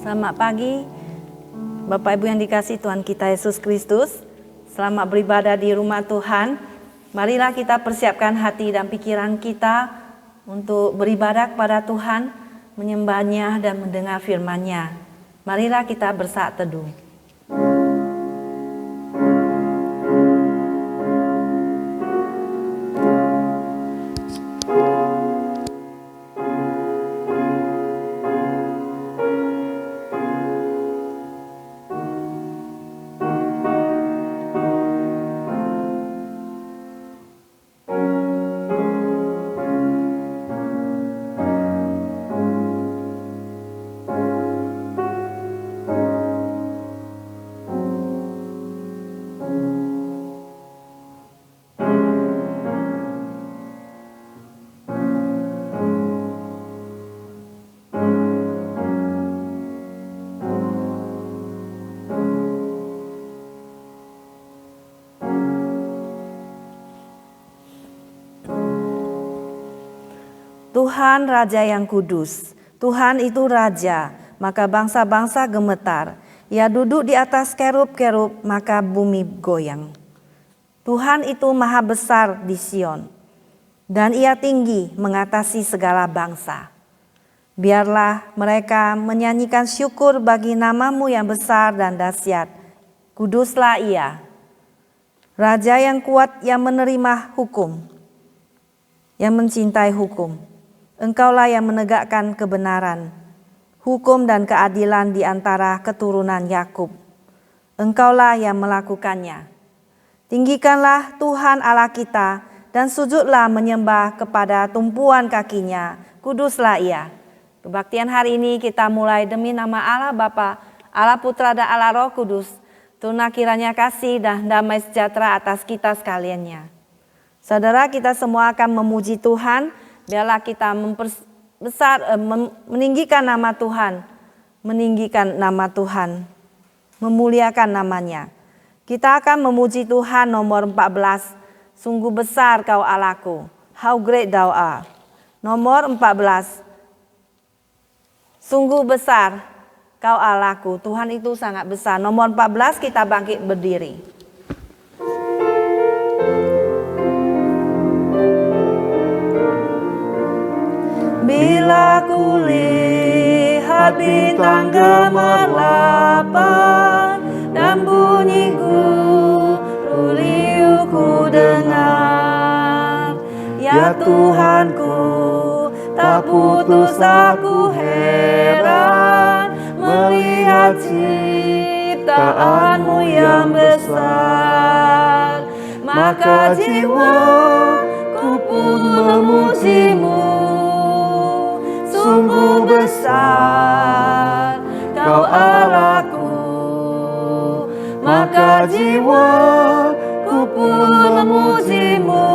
Selamat pagi, Bapak Ibu yang dikasihi Tuhan kita Yesus Kristus. Selamat beribadah di rumah Tuhan. Marilah kita persiapkan hati dan pikiran kita untuk beribadah kepada Tuhan, menyembahnya dan mendengar firman-Nya. Marilah kita bersaat teduh. Tuhan Raja yang kudus, Tuhan itu Raja, maka bangsa-bangsa gemetar. Ia duduk di atas kerub-kerub, maka bumi goyang. Tuhan itu maha besar di Sion, dan ia tinggi mengatasi segala bangsa. Biarlah mereka menyanyikan syukur bagi nama-Mu yang besar dan dahsyat. Kuduslah Ia, Raja yang kuat yang menerima hukum, yang mencintai hukum. Engkaulah yang menegakkan kebenaran, hukum dan keadilan di antara keturunan Yakub. Engkaulah yang melakukannya. Tinggikanlah Tuhan Allah kita dan sujudlah menyembah kepada tumpuan kakinya. Kuduslah Ia. Kebaktian hari ini kita mulai demi nama Allah Bapa, Allah Putra dan Allah Roh Kudus. Tunah kiranya kasih dan damai sejahtera atas kita sekaliannya. Saudara, kita semua akan memuji Tuhan. Biarlah kita meninggikan nama Tuhan, memuliakan namanya. Kita akan memuji Tuhan nomor 14. Sungguh besar Kau Allahku, how great Thou art. Nomor 14. Sungguh besar Kau Allahku, Tuhan itu sangat besar. Nomor 14, kita bangkit berdiri. Bila ku lihat saat bintang gemerlapan dan bunyi guru riuh ku dengar. Ya Tuhanku, tak putus aku heran melihat ciptaanmu yang besar. Maka jiwaku pun memujimu, sungguh besar Kau Allahku. Maka jiwaku pun memujimu,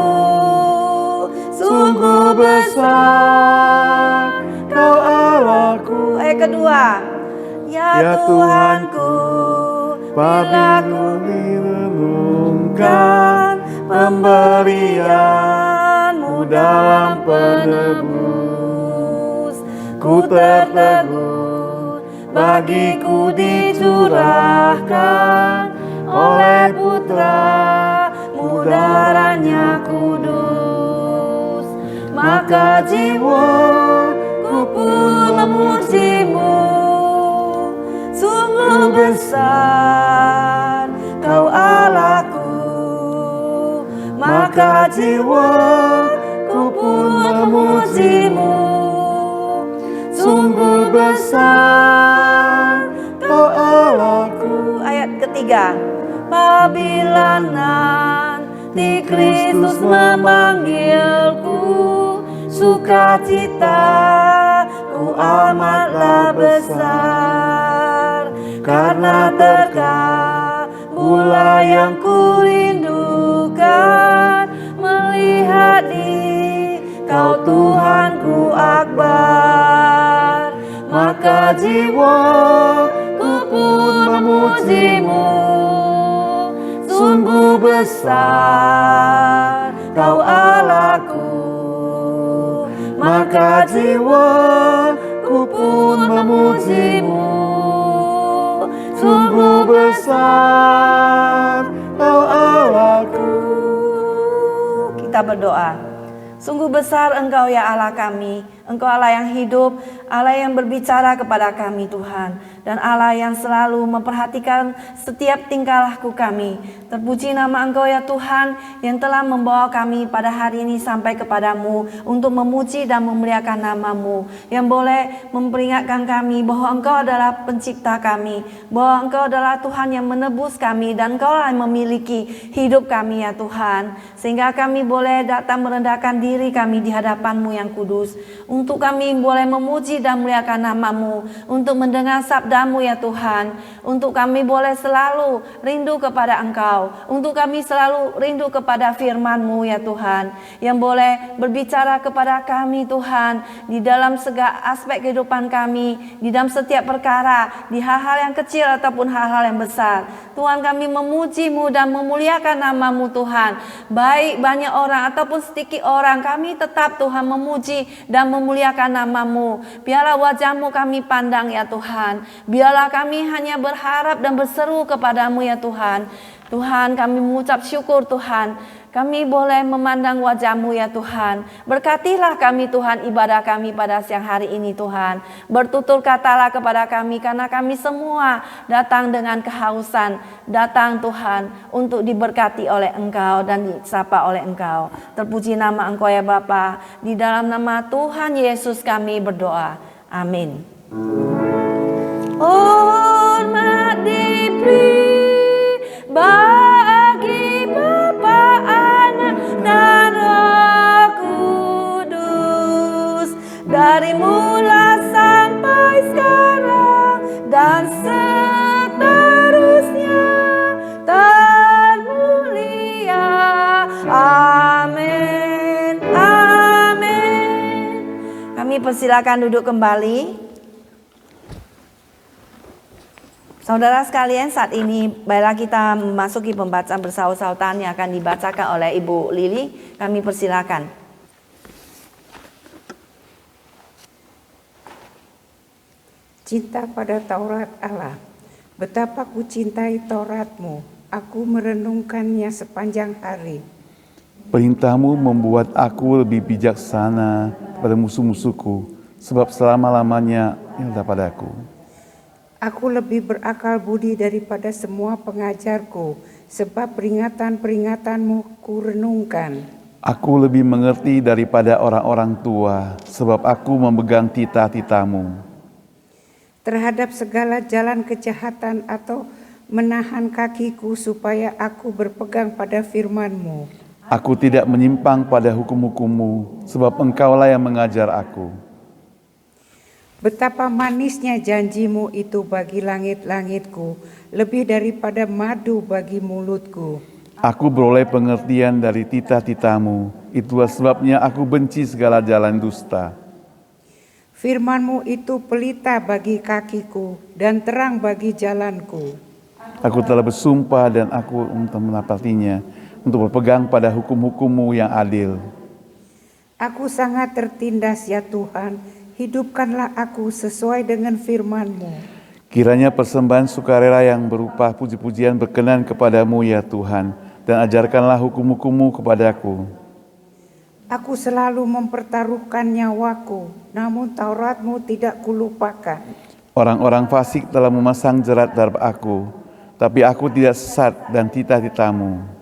sungguh besar Kau Allahku. Ayat kedua. Ya Tuhanku, bila ku renungkan pemberian-Mu dalam penebus, ku tertegun bagiku dicurahkan oleh Putra-Mu darahnya kudus. Maka jiwaku pun memuji-Mu, sungguh besar Kau Allahku. Maka jiwaku pun memuji-Mu, sungguh besar Kau Allahku. Ayat ketiga. Apabila nanti Kristus memanggilku, sukacitaku amatlah besar, karena terkabullah yang kurindukan, melihat Kau Tuhanku akbar. Maka jiwaku pun memuji-Mu, sungguh besar Kau Allahku. Maka jiwaku pun memuji-Mu, sungguh besar Kau Allahku. Kita berdoa. Sungguh besar Engkau ya Allah kami. Engkau Allah yang hidup, Allah yang berbicara kepada kami Tuhan. Dan Allah yang selalu memperhatikan setiap tingkah laku kami. Terpuji nama Engkau ya Tuhan yang telah membawa kami pada hari ini sampai kepadamu untuk memuji dan memuliakan nama-Mu. Yang boleh memperingatkan kami bahwa Engkau adalah pencipta kami, bahwa Engkau adalah Tuhan yang menebus kami, dan Engkau lah yang memiliki hidup kami ya Tuhan. Sehingga kami boleh datang merendahkan diri kami di hadapan-Mu yang kudus, untuk kami boleh memuji dan memuliakan nama-Mu, untuk mendengar sabda-Mu ya Tuhan, untuk kami boleh selalu rindu kepada Engkau, untuk kami selalu rindu kepada firman-Mu ya Tuhan, yang boleh berbicara kepada kami Tuhan, di dalam segala aspek kehidupan kami, di dalam setiap perkara, di hal-hal yang kecil ataupun hal-hal yang besar. Tuhan, kami memuji-Mu dan memuliakan nama-Mu Tuhan, baik banyak orang ataupun sedikit orang, kami tetap Tuhan memuji dan memuliakan nama-Mu. Biarlah wajah-Mu kami pandang ya Tuhan, biarlah kami hanya berharap dan berseru kepadamu ya Tuhan. Tuhan, kami mengucap syukur Tuhan, kami boleh memandang wajah-Mu ya Tuhan. Berkatilah kami Tuhan ibadah kami pada siang hari ini Tuhan. Bertutur katalah kepada kami, karena kami semua datang dengan kehausan, datang Tuhan untuk diberkati oleh Engkau dan disapa oleh Engkau. Terpuji nama Engkau ya Bapa. Di dalam nama Tuhan Yesus kami berdoa. Amin. Hormat diberi bagi Bapa, Anak dan Roh Kudus, dari mula sampai sekarang dan seterusnya termulia. Amin. Amin. Kami persilakan duduk kembali. Saudara sekalian, saat ini baiklah kita memasuki pembacaan bersaut-sautan yang akan dibacakan oleh Ibu Lili. Kami persilakan. Cinta pada Taurat Allah. Betapa ku cintai Taurat-Mu, aku merenungkannya sepanjang hari. Perintah-Mu membuat aku lebih bijaksana pada musuh-musuhku, sebab selama-lamanya yang padaku. Aku lebih berakal budi daripada semua pengajarku, sebab peringatan-peringatanmu ku renungkan. Aku lebih mengerti daripada orang-orang tua, sebab aku memegang titah-titahmu. Terhadap segala jalan kejahatan atau menahan kakiku supaya aku berpegang pada firman-Mu. Aku tidak menyimpang pada hukum-hukum-Mu, sebab Engkaulah yang mengajar aku. Betapa manisnya janji-Mu itu bagi langit-langitku, lebih daripada madu bagi mulutku. Aku beroleh pengertian dari titah-titahmu, itulah sebabnya aku benci segala jalan dusta. Firman-Mu itu pelita bagi kakiku dan terang bagi jalanku. Aku telah bersumpah dan aku untuk menepatinya, untuk berpegang pada hukum-hukum-Mu yang adil. Aku sangat tertindas ya Tuhan, hidupkanlah aku sesuai dengan firman-Mu. Kiranya persembahan sukarela yang berupa puji-pujian berkenan kepadamu ya Tuhan, dan ajarkanlah hukum-hukum-Mu kepadaku. Aku selalu mempertaruhkan nyawaku, namun Taurat-Mu tidak kulupakan. Orang-orang fasik telah memasang jerat terhadap aku, tapi aku tidak sesat dan titah-titah-Mu.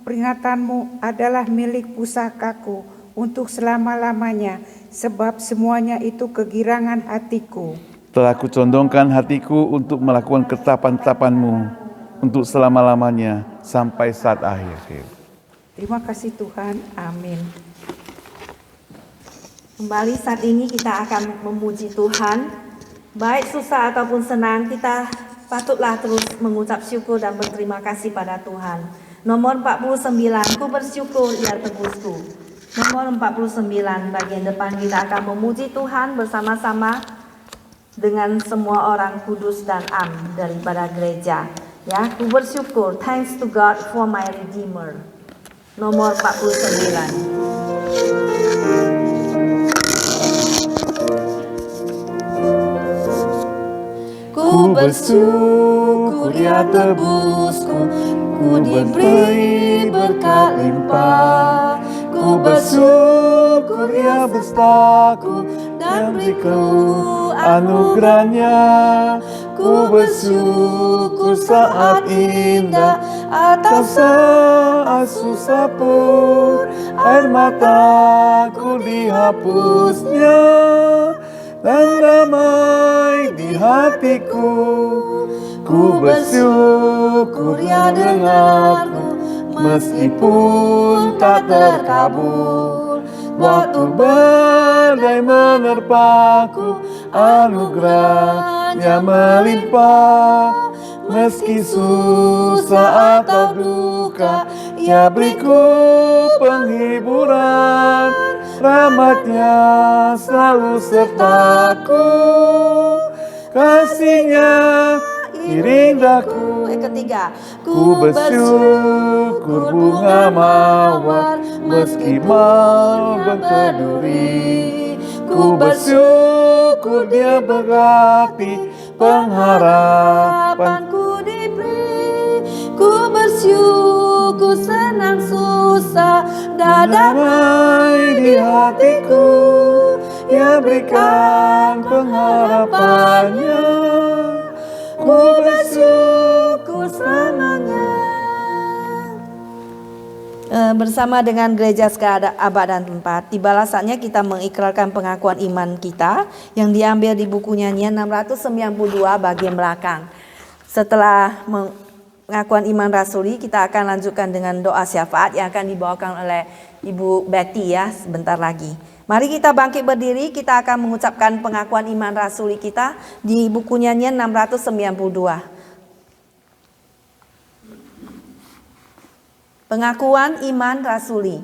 Peringatanmu adalah milik pusakaku untuk selama-lamanya, sebab semuanya itu kegirangan hatiku. Telah kucondongkan hatiku untuk melakukan ketetapan-ketetapan-Mu untuk selama-lamanya sampai saat akhir. Terima kasih Tuhan, amin. Kembali saat ini kita akan memuji Tuhan. Baik susah ataupun senang, kita patutlah terus mengucap syukur dan berterima kasih pada Tuhan. Nomor 49, ku bersyukur ia tebusku. Nomor 49, bagian depan kita akan memuji Tuhan bersama-sama dengan semua orang kudus dan am daripada gereja. Ya, ku bersyukur, thanks to God for my Redeemer. Nomor 49. Ku bersyukur ia tebusku, ku diberi berkat limpah. Ku bersyukur ia bestaku dan beriku anugerahnya. Ku bersyukur saat indah atas saat susah pun air mataku dihapusnya dan damai di hatiku. Ku bersyukur ia dengarku meskipun tak terkabul. Waktu badai menerpaku, anugerahnya melimpah. Meski susah atau duka, ia beriku penghiburan. Rahmatnya selalu sertaku, kasihnya iring daku. Ketiga, Ku bersyukur bunga mawar meski mawar berduri. Ku bersyukur dia berarti pengharapanku diberi. Ku bersyukur senang susah dan damai di hatiku. Ia berikan pengharapannya. Ku bersyukur selamanya. Bersama dengan gereja segala abad dan tempat, tibalah saatnya kita mengikrarkan pengakuan iman kita yang diambil di buku nyanyian 692 bagian belakang. Setelah pengakuan iman rasuli, kita akan lanjutkan dengan doa syafaat yang akan dibawakan oleh Ibu Betty ya sebentar lagi. Mari kita bangkit berdiri, kita akan mengucapkan pengakuan iman rasuli kita di buku nyanyian 692. Pengakuan iman rasuli.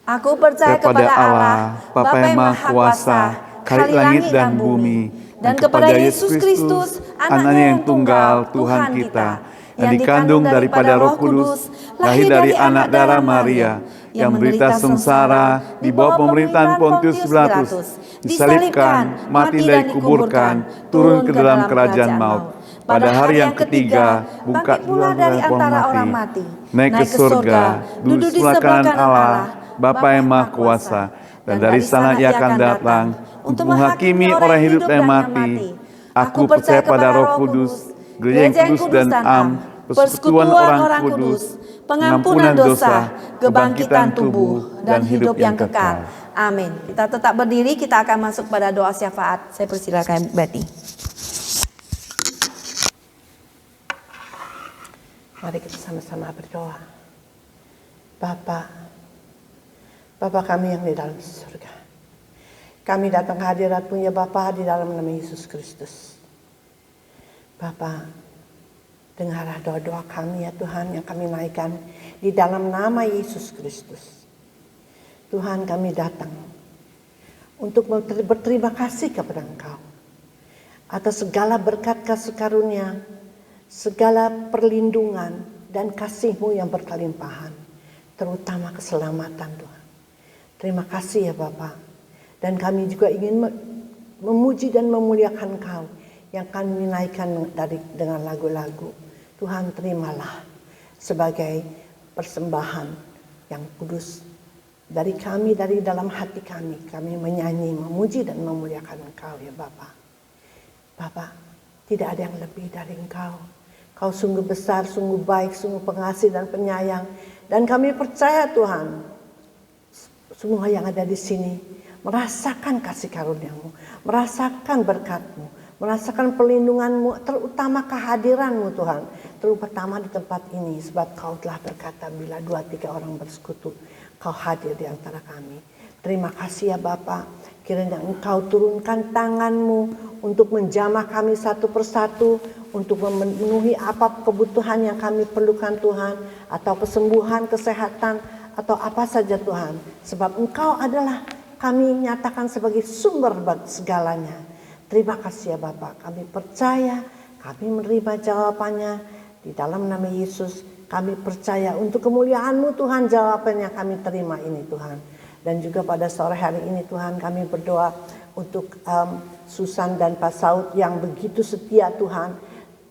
Aku percaya kepada Allah, Bapa yang Maha Kuasa, Khalik langit dan bumi, dan kepada Yesus Kristus, Anaknya yang tunggal, Tuhan kita, yang dikandung daripada Roh Kudus, lahir dari anak darah Maria, yang menderita sengsara di bawah pemerintahan Pontius Pilatus, disalibkan, mati dan dikuburkan, turun ke dalam kerajaan maut. Pada hari yang ketiga, bangkit pula dari antara orang mati, naik ke surga, duduk di sebelah kanan Allah, Bapa yang Maha Kuasa, dan dari sana ia akan datang untuk menghakimi orang yang hidup dan yang mati. Aku percaya pada Roh Kudus, Gereja yang kudus dan am, persekutuan orang kudus, pengampunan dosa, kebangkitan tubuh, dan hidup yang kekal. Amin. Kita tetap berdiri, kita akan masuk pada doa syafaat. Saya persilakan Betty. Mari kita sama-sama berdoa. Bapa kami yang di dalam surga, kami datang ke hadirat-Mu ya Bapa di dalam nama Yesus Kristus. Bapa, dengarlah doa-doa kami ya Tuhan yang kami naikkan di dalam nama Yesus Kristus. Tuhan, kami datang untuk berterima kasih kepada Engkau atas segala berkat kasih karunia, segala perlindungan dan kasih-Mu yang berkelimpahan, terutama keselamatan Tuhan. Terima kasih ya Bapa. Dan kami juga ingin memuji dan memuliakan Engkau yang kami naikkan dengan lagu-lagu. Tuhan, terimalah sebagai persembahan yang kudus dari kami, dari dalam hati kami. Kami menyanyi, memuji dan memuliakan Engkau ya Bapa. Bapa, tidak ada yang lebih dari Engkau. Kau sungguh besar, sungguh baik, sungguh pengasih dan penyayang. Dan kami percaya Tuhan, semua yang ada di sini merasakan kasih karunia-Mu, merasakan berkat-Mu, merasakan perlindungan-Mu, terutama kehadiran-Mu Tuhan, terutama di tempat ini, sebab Kau telah berkata bila 2-3 orang bersekutu, Kau hadir di antara kami. Terima kasih ya Bapa, kiranya Engkau turunkan tangan-Mu untuk menjamah kami satu persatu, untuk memenuhi apa kebutuhan yang kami perlukan Tuhan, atau kesembuhan, kesehatan, atau apa saja Tuhan, sebab Engkau adalah kami nyatakan sebagai sumber segalanya. Terima kasih ya Bapak, kami percaya, kami menerima jawabannya di dalam nama Yesus. Kami percaya untuk kemuliaan-Mu Tuhan, jawabannya kami terima ini Tuhan. Dan juga pada sore hari ini Tuhan, kami berdoa untuk Susan dan Pak Saud yang begitu setia Tuhan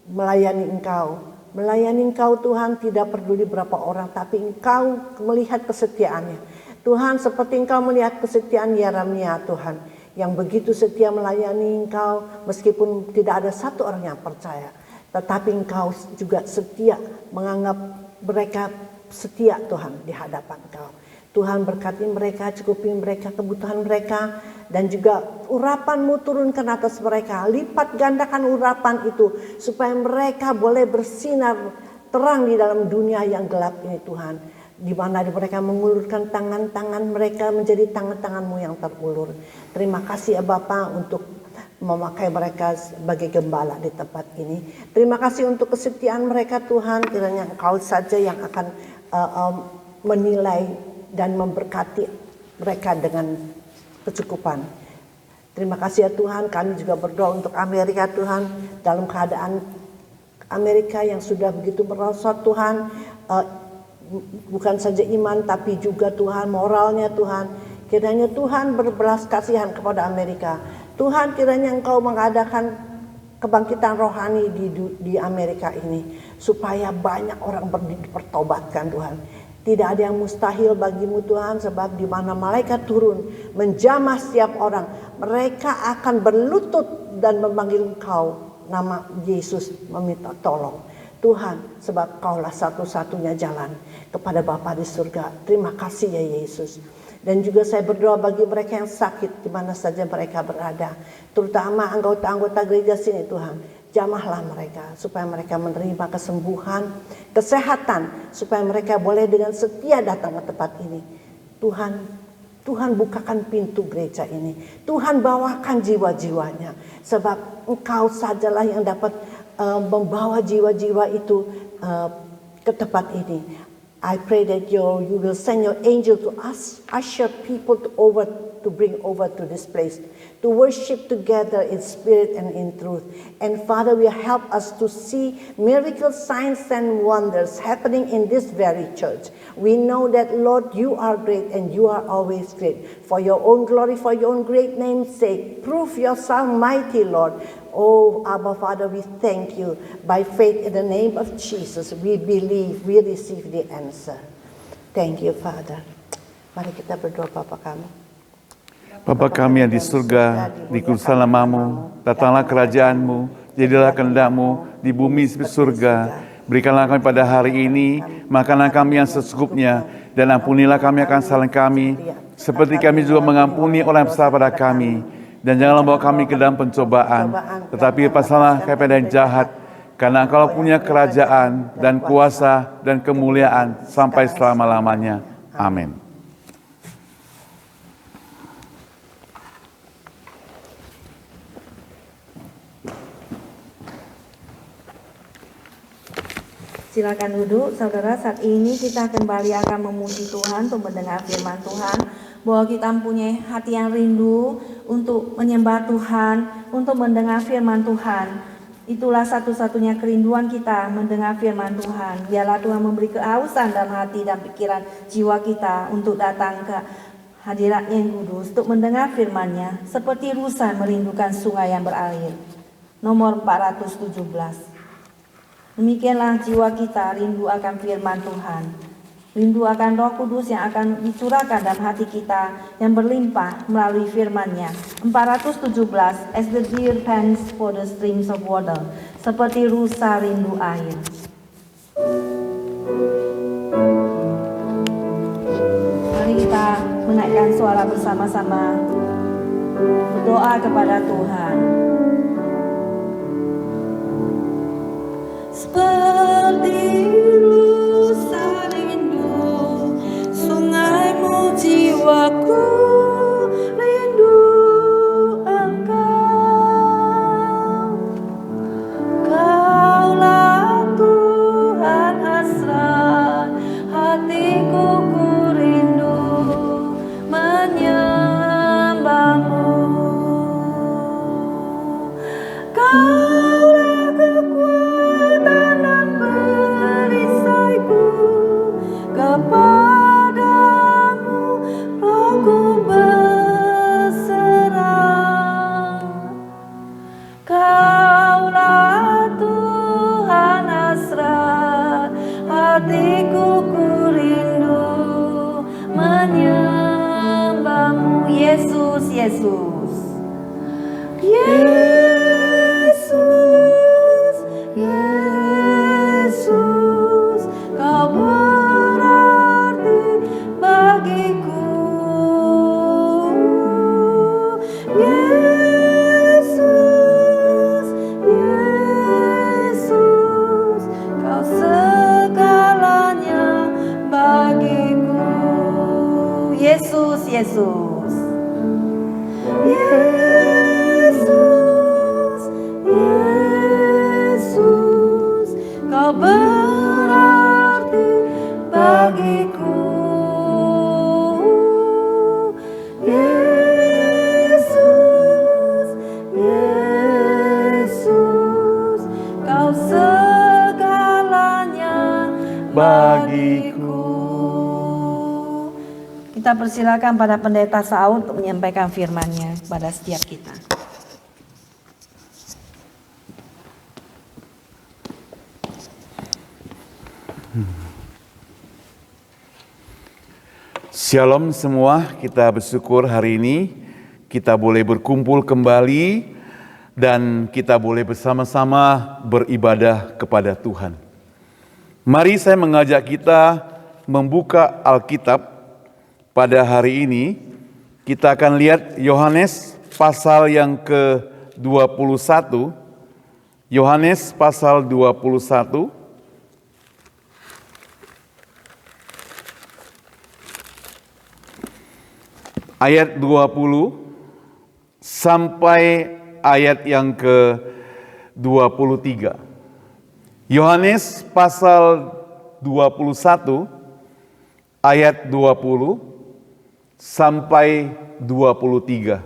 melayani Engkau. Melayani Engkau Tuhan, tidak peduli berapa orang, tapi Engkau melihat kesetiaannya. Tuhan, seperti Engkau melihat kesetiaan Yeremia Tuhan, yang begitu setia melayani Engkau, meskipun tidak ada satu orang yang percaya. Tetapi Engkau juga setia, menganggap mereka setia Tuhan di hadapan Engkau. Tuhan, berkati mereka, cukupi mereka kebutuhan mereka, dan juga urapan-Mu turunkan atas mereka. Lipat gandakan urapan itu, supaya mereka boleh bersinar terang di dalam dunia yang gelap ini Tuhan. Di mana mereka mengulurkan tangan-tangan mereka menjadi tangan-tangan-Mu yang terulur. Terima kasih ya Bapa untuk memakai mereka sebagai gembala di tempat ini. Terima kasih untuk kesetiaan mereka Tuhan. Kiranya Engkau saja yang akan menilai dan memberkati mereka dengan kecukupan. Terima kasih ya Tuhan. Kami juga berdoa untuk Amerika Tuhan, dalam keadaan Amerika yang sudah begitu merosot Tuhan. Bukan saja iman tapi juga Tuhan moralnya Tuhan. Kiranya Tuhan berbelas kasihan kepada Amerika. Tuhan, kiranya Engkau mengadakan kebangkitan rohani di Amerika ini, supaya banyak orang dipertobatkan Tuhan. Tidak ada yang mustahil bagimu Tuhan, sebab di mana malaikat turun menjamah setiap orang, mereka akan berlutut dan memanggil Engkau nama Yesus, meminta tolong. Tuhan, sebab Kaulah satu-satunya jalan kepada Bapa di surga. Terima kasih ya Yesus. Dan juga saya berdoa bagi mereka yang sakit di mana saja mereka berada, terutama anggota-anggota gereja sini Tuhan. Jamahlah mereka supaya mereka menerima kesembuhan, kesehatan, supaya mereka boleh dengan setia datang ke tempat ini. Tuhan bukakan pintu gereja ini. Tuhan bawakan jiwa-jiwanya, sebab Engkau sajalah yang dapat membawa jiwa-jiwa itu ke tempat ini. I pray that you will send your angel to usher people to bring over to this place, to worship together in spirit and in truth. And Father, will help us to see miracles, signs and wonders happening in this very church. We know that, Lord, you are great and you are always great. For your own glory, for your own great name's sake, prove yourself mighty, Lord. Oh, Abba Father, we thank you. By faith in the name of Jesus, we believe, we receive the answer. Thank you, Father. Mari kita berdoa Bapa kami. Bapa kami yang di surga, dikuduskanlah namamu, datanglah kerajaan-Mu, jadilah kehendak-Mu di bumi seperti surga. Berikanlah kami pada hari ini makanan kami yang secukupnya, dan ampunilah kami akan kesalahan kami, seperti kami juga mengampuni orang yang bersalah pada kami. Dan janganlah bawa kami ke dalam pencobaan, tetapi lepaskanlah kami dari yang jahat, karena Engkau punya kerajaan dan kuasa dan kemuliaan sampai selama-lamanya. Amin. Silakan duduk, saudara. Saat ini kita kembali akan memuji Tuhan untuk mendengar firman Tuhan. Bahwa kita mempunyai hati yang rindu untuk menyembah Tuhan, untuk mendengar firman Tuhan. Itulah satu-satunya kerinduan kita, mendengar firman Tuhan. Biarlah Tuhan memberi kehausan dalam hati dan pikiran jiwa kita untuk datang ke hadirat-Nya yang kudus, untuk mendengar firman-Nya, seperti rusa merindukan sungai yang berair. Nomor 417. Demikianlah jiwa kita rindu akan firman Tuhan. Rindu akan Roh Kudus yang akan dicurahkan dalam hati kita yang berlimpah melalui firman-Nya. 417. As the deer pants for the streams of water. Seperti rusa rindu air. Mari kita menaikkan suara bersama-sama. Berdoa kepada Tuhan. Seperti rusa rindu sungaimu, jiwaku rindu Engkau. Kaulah Tuhan hasrat hatiku, ku rindu menyembahmu. Kaulah kekuatan dan perisaiku, kepadamu rohku berserah. Kaulah Tuhan hasrat hatiku, ku rindu menyembahmu. Yesus, Yesus, Yesus, Yesus, Kau berarti bagiku. Yesus, Yesus, Kau segalanya bagiku. Yesus, Yesus, Yesus, Yesus, Kau berarti bagiku. Yesus, Yesus, Kau segalanya bagiku. Kita persilakan pada pendeta Saud untuk menyampaikan firman-Nya kepada setiap kita. Shalom semua, kita bersyukur hari ini kita boleh berkumpul kembali dan kita boleh bersama-sama beribadah kepada Tuhan. Mari saya mengajak kita membuka Alkitab. Pada hari ini kita akan lihat Yohanes pasal yang ke-21. Yohanes pasal 21. Ayat 20 sampai ayat yang ke-23. Yohanes pasal 21 ayat 20 sampai 23.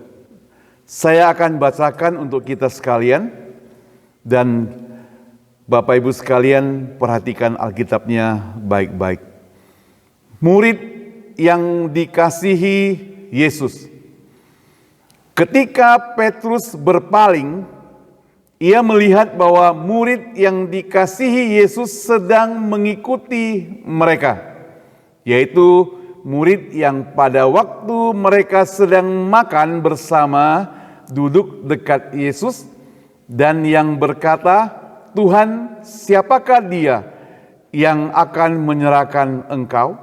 Saya akan bacakan untuk kita sekalian dan Bapak Ibu sekalian perhatikan Alkitabnya baik-baik. Murid yang dikasihi Yesus. Ketika Petrus berpaling, ia melihat bahwa murid yang dikasihi Yesus sedang mengikuti mereka, yaitu murid yang pada waktu mereka sedang makan bersama duduk dekat Yesus dan yang berkata, "Tuhan, siapakah dia yang akan menyerahkan Engkau?"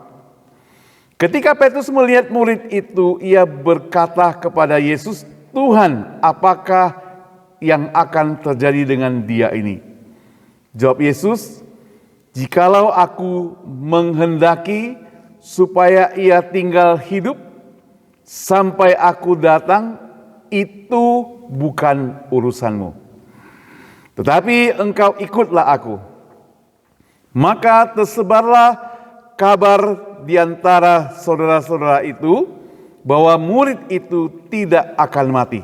Ketika Petrus melihat murid itu, ia berkata kepada Yesus, "Tuhan, apakah yang akan terjadi dengan dia ini?" Jawab Yesus, "Jikalau aku menghendaki supaya ia tinggal hidup sampai aku datang, itu bukan urusanmu. Tetapi engkau ikutlah aku." Maka tersebarlah kabar di antara saudara-saudara itu bahwa murid itu tidak akan mati.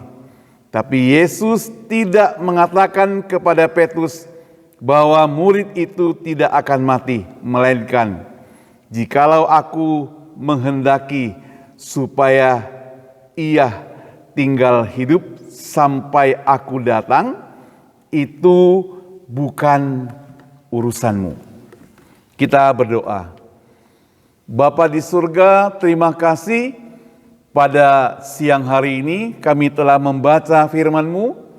Tapi Yesus tidak mengatakan kepada Petrus bahwa murid itu tidak akan mati, melainkan, "Jikalau aku menghendaki supaya ia tinggal hidup sampai aku datang, itu bukan urusanmu." Kita berdoa. Bapa di surga, terima kasih pada siang hari ini kami telah membaca firman-Mu.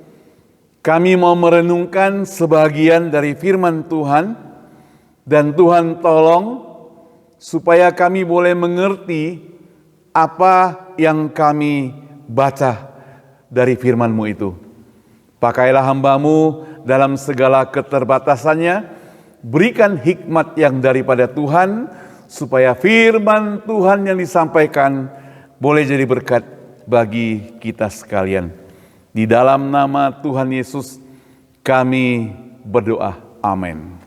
Kami mau merenungkan sebagian dari firman Tuhan, dan Tuhan tolong supaya kami boleh mengerti apa yang kami baca dari firman-Mu itu. Pakailah hamba-Mu dalam segala keterbatasannya, berikan hikmat yang daripada Tuhan, supaya firman Tuhan yang disampaikan boleh jadi berkat bagi kita sekalian. Di dalam nama Tuhan Yesus kami berdoa. Amin.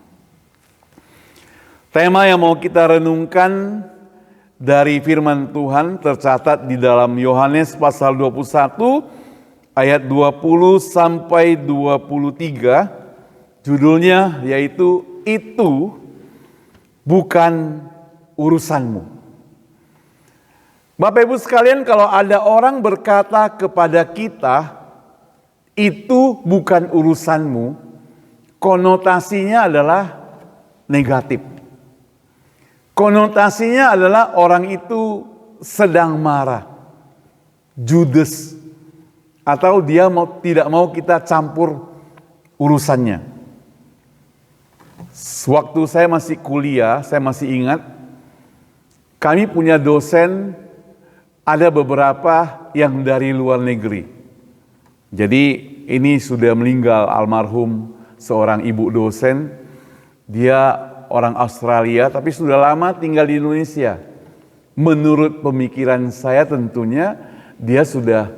Tema yang mau kita renungkan dari firman Tuhan tercatat di dalam Yohanes pasal 21 ayat 20 sampai 23. Judulnya yaitu "Itu bukan urusanmu." Bapak Ibu sekalian, kalau ada orang berkata kepada kita, "Itu bukan urusanmu," konotasinya adalah negatif. Konotasinya adalah orang itu sedang marah, judes, atau dia tidak mau kita campur urusannya. Waktu saya masih kuliah, saya masih ingat, kami punya dosen, ada beberapa yang dari luar negeri. Jadi ini sudah meninggal almarhum seorang ibu dosen, dia orang Australia tapi sudah lama tinggal di Indonesia. Menurut pemikiran saya tentunya dia sudah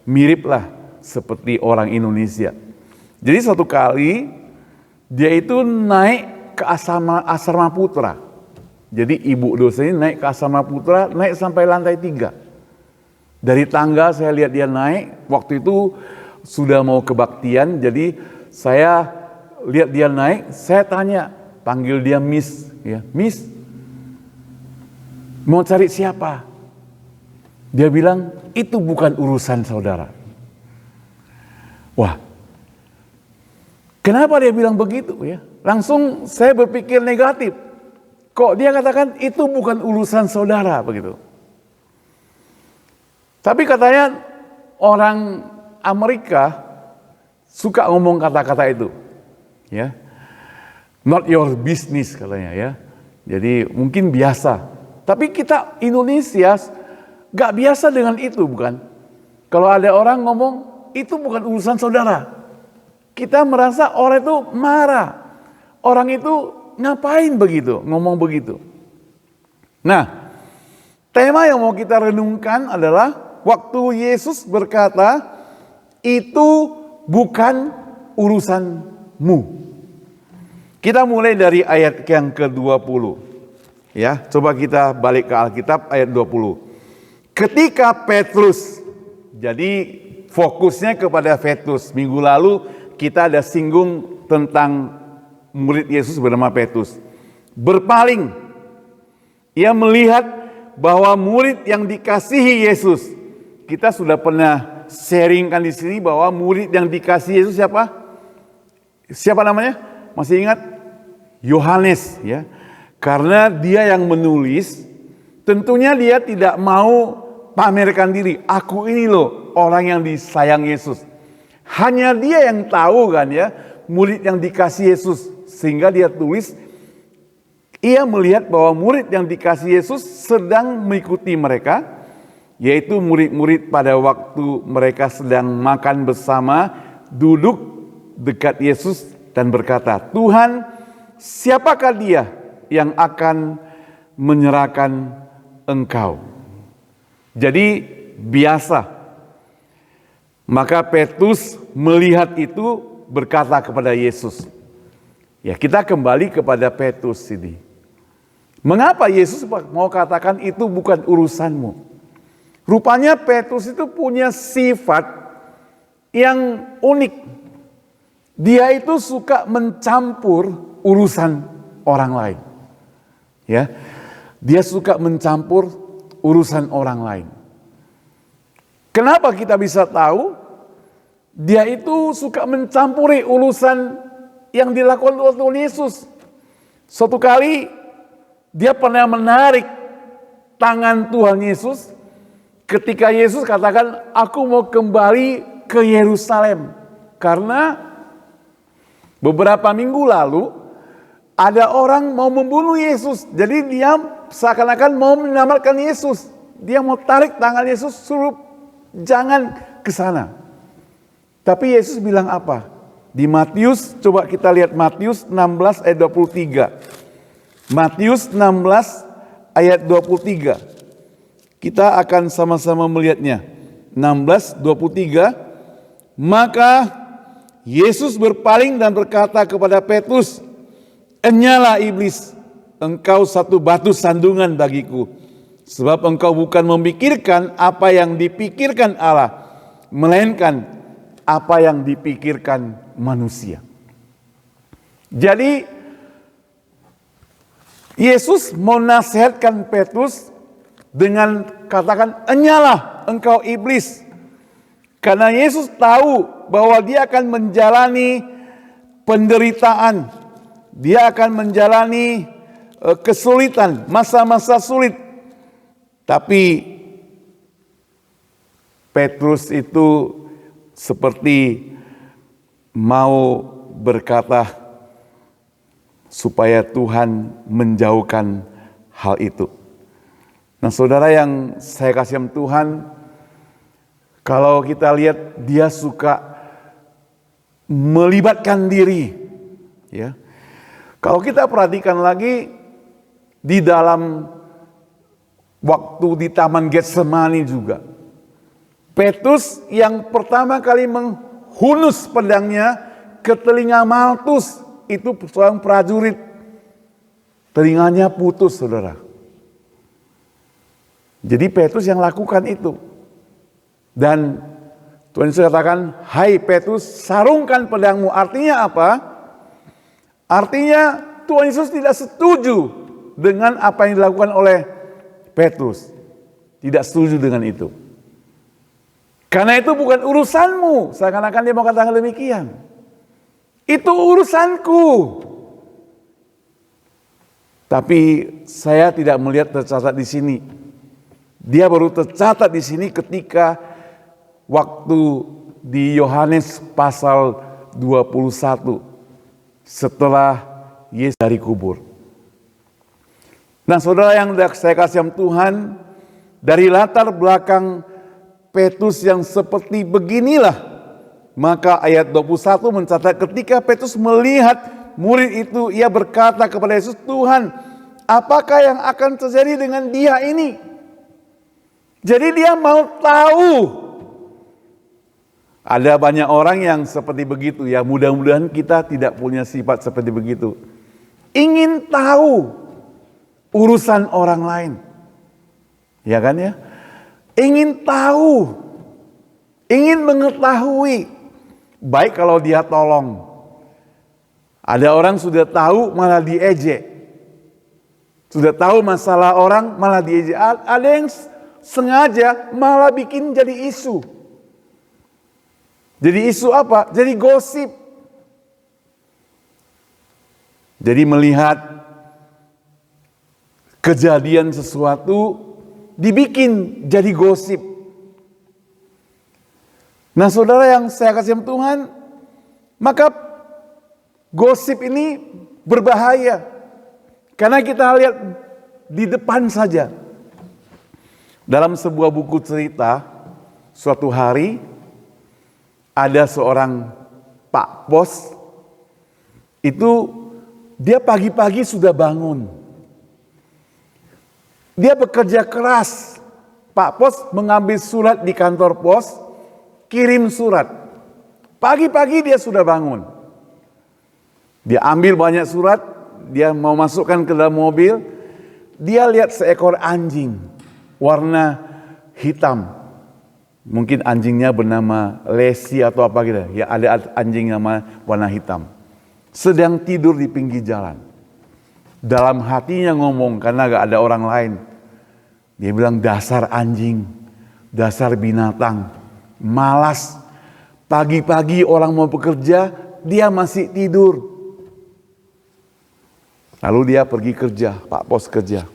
miriplah seperti orang Indonesia. Jadi suatu kali dia itu naik ke asrama putra. Jadi ibu dosen ini naik ke asrama putra, naik sampai lantai 3. Dari tangga saya lihat dia naik, waktu itu sudah mau kebaktian, jadi saya lihat dia naik, saya tanya, panggil dia Miss, ya, "Miss, mau cari siapa?" Dia bilang, "Itu bukan urusan saudara." Wah, kenapa dia bilang begitu ya? Langsung saya berpikir negatif. Kok dia katakan itu bukan urusan saudara begitu? Tapi katanya orang Amerika suka ngomong kata-kata itu. Ya. Not your business katanya ya. Jadi mungkin biasa. Tapi kita Indonesia gak biasa dengan itu, bukan? Kalau ada orang ngomong itu bukan urusan saudara, kita merasa orang itu marah. Orang itu ngapain begitu, ngomong begitu. Nah, tema yang mau kita renungkan adalah waktu Yesus berkata, "Itu bukan urusanmu." Kita mulai dari ayat yang ke-20. Ya, coba kita balik ke Alkitab ayat 20. Ketika Petrus, jadi fokusnya kepada Petrus. Minggu lalu kita ada singgung tentang murid Yesus bernama Petrus. Berpaling, ia melihat bahwa murid yang dikasihi Yesus. Kita sudah pernah sharingkan di sini bahwa murid yang dikasihi Yesus siapa? Siapa namanya? Masih ingat? Yohanes, ya. Karena dia yang menulis Tentunya dia tidak mau pamerkan diri. Aku ini loh orang yang disayang Yesus. Hanya dia yang tahu kan ya, murid yang dikasih Yesus. Sehingga dia tulis, ia melihat bahwa murid yang dikasih Yesus sedang mengikuti mereka, yaitu murid-murid pada waktu mereka sedang makan bersama, duduk dekat Yesus dan berkata, Tuhan, siapakah dia yang akan menyerahkan Engkau? Jadi biasa. Maka Petrus melihat itu berkata kepada Yesus. Ya, kita kembali kepada Petrus ini. Mengapa Yesus mau katakan itu bukan urusanmu? Rupanya Petrus itu punya sifat yang unik. Dia itu suka mencampur urusan orang lain. Ya. Dia suka mencampur urusan orang lain. Kenapa kita bisa tahu? Dia itu suka mencampuri urusan yang dilakukan oleh Yesus. Suatu kali dia pernah menarik tangan Tuhan Yesus ketika Yesus katakan, aku mau kembali ke Yerusalem. Karena beberapa minggu lalu ada orang mau membunuh Yesus. Jadi dia seakan-akan mau menyelamatkan Yesus. Dia mau tarik tangan Yesus, suruh jangan ke sana. Tapi Yesus bilang apa? Di Matius, coba kita lihat Matius 16 ayat 23. Matius 16 ayat 23. Kita akan sama-sama melihatnya. 16:23. Maka Yesus berpaling dan berkata kepada Petrus, "Enyalah iblis, engkau satu batu sandungan bagiku. Sebab engkau bukan memikirkan apa yang dipikirkan Allah, melainkan apa yang dipikirkan manusia." Jadi Yesus mau nasihatkan Petrus dengan katakan, "Enyalah engkau iblis." Karena Yesus tahu bahwa dia akan menjalani penderitaan. Dia akan menjalani kesulitan, masa-masa sulit. Tapi Petrus itu seperti mau berkata supaya Tuhan menjauhkan hal itu. Nah, saudara yang saya kasih Tuhan, kalau kita lihat dia suka melibatkan diri, ya. Kalau kita perhatikan lagi di dalam waktu di Taman Getsemani juga, Petrus yang pertama kali menghunus pedangnya ke telinga Malkus, itu seorang prajurit, telinganya putus, saudara. Jadi Petrus yang lakukan itu. Dan Tuhan Yesus katakan, "Hai Petrus, sarungkan pedangmu." Artinya apa? Artinya Tuhan Yesus tidak setuju dengan apa yang dilakukan oleh Petrus. Tidak setuju dengan itu. Karena itu bukan urusanmu. Seakan-akan dia mau katakan demikian. Itu urusanku. Tapi saya tidak melihat tercatat di sini. Dia baru tercatat di sini ketika waktu di Yohanes pasal 21 setelah Yesus dari kubur. Nah, saudara yang saya kasih Tuhan, dari latar belakang Petrus yang seperti beginilah, maka ayat 21 mencatat ketika Petrus melihat murid itu, ia berkata kepada Yesus, "Tuhan, apakah yang akan terjadi dengan dia ini?" Jadi dia mau tahu. Ada banyak orang yang seperti begitu ya, mudah-mudahan kita tidak punya sifat seperti begitu. Ingin tahu urusan orang lain. Ya kan ya? Ingin tahu. Ingin mengetahui. Baik kalau dia tolong. Ada orang sudah tahu malah diejek. Sudah tahu masalah orang malah diejek. Ada yang sengaja malah bikin jadi isu. Jadi isu apa? Jadi gosip. Jadi melihat kejadian sesuatu dibikin jadi gosip. Nah saudara yang saya kasih Tuhan, maka gosip ini berbahaya. Karena kita lihat di depan saja. Dalam sebuah buku cerita, suatu hari ada seorang Pak Pos, itu dia pagi-pagi sudah bangun. Dia bekerja keras. Pak Pos mengambil surat di kantor pos, kirim surat. Pagi-pagi dia sudah bangun. Dia ambil banyak surat, dia mau masukkan ke dalam mobil. Dia lihat seekor anjing warna hitam. Mungkin anjingnya bernama Lesi atau apa gitu. Ya ada anjing nama warna hitam. Sedang tidur di pinggir jalan. Dalam hatinya ngomong karena gak ada orang lain. Dia bilang, dasar anjing, dasar binatang, malas. Pagi-pagi orang mau bekerja, dia masih tidur. Lalu dia pergi kerja, Pak Pos kerja.